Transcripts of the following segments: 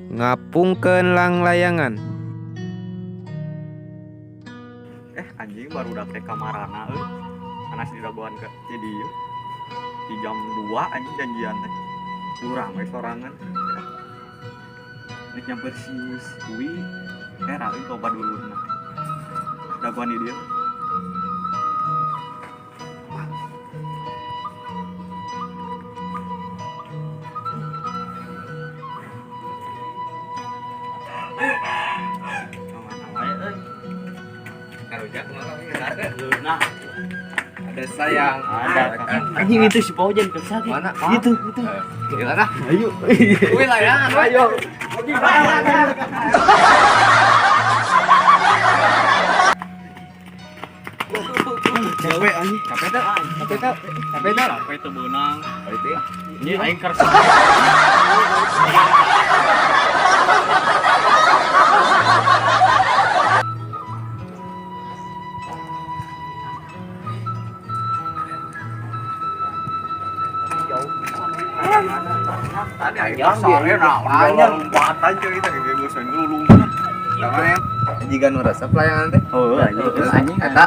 ngapungkeun lang layangan. Anjing baru udah ke kamarana anas diragoan ke jadi di jam 2 anjing janjian teh kurang we sorangan nek nyamper si Wi era itu coba dulu dagoan di dia nah Ada sayang. Anjing itu si Paujan kesana. Mana? Itu. Gimana? Ayo. Wih layangan. Ayo. Capek anjing. Capek tak? capek teu beunang Itu ya. ini aing keur Tadi ya sore banyak lompatan cuy kita kayak musuh ngelulungan namanya jika nu resep layangan teh. oh anjing Eta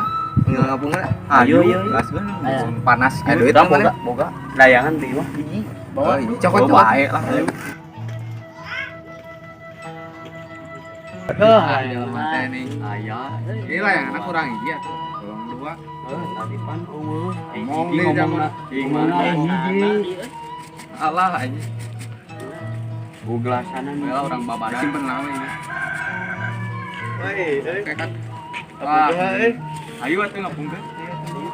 ngapungna. ayo Gaskeun Aya. panas Ayo, duit Udah mana? boga layangan di mah hiji. Oh, Bawa. cokot bae lah Ayo mata nih. aya Ini layangan kurang iya tuh. Kurang dua. Tadi pan umur. Ngomong di zaman Gimana hiji. Allah aja. Guglasanan Well, orang babadan simpen lawe ini. Oke kan. Wah, Wah, ayo atuh ngapungkeun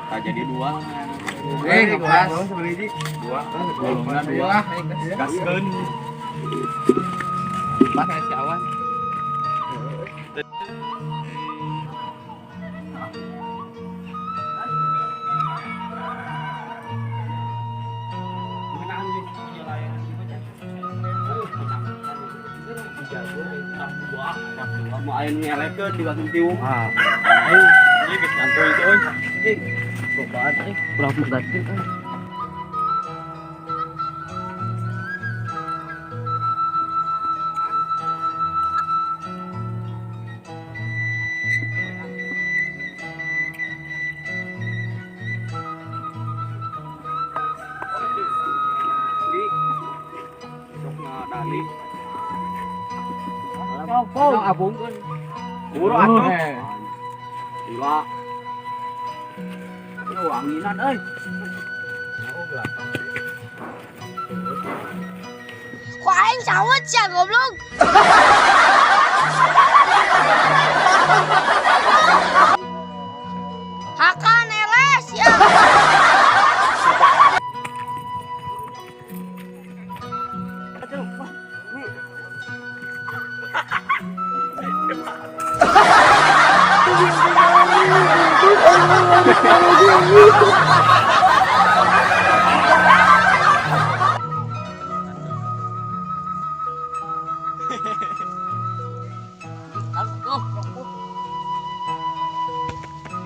tak jadi dua ngepas. dua Golongan dua. gaskeun Pas si awan. Mau air ngelekeun di batu tiung. ini geus ngantor itu euy Cobaan berapa tadi? dali Kau abungkeun. buru atuh Gila. Yo anginan euy. 华人想我讲我不弄。Haka neles ya.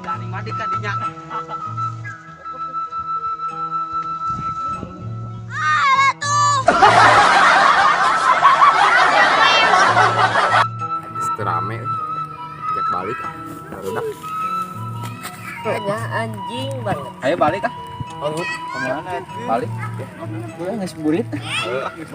Dari mandi kan dinyak. Alah tuh. Rame. Jak balik. Barudak. Hanya anjing banget. Ayo balik ah. Kemana? Balik. Gue nggak seburit. Heeh, geus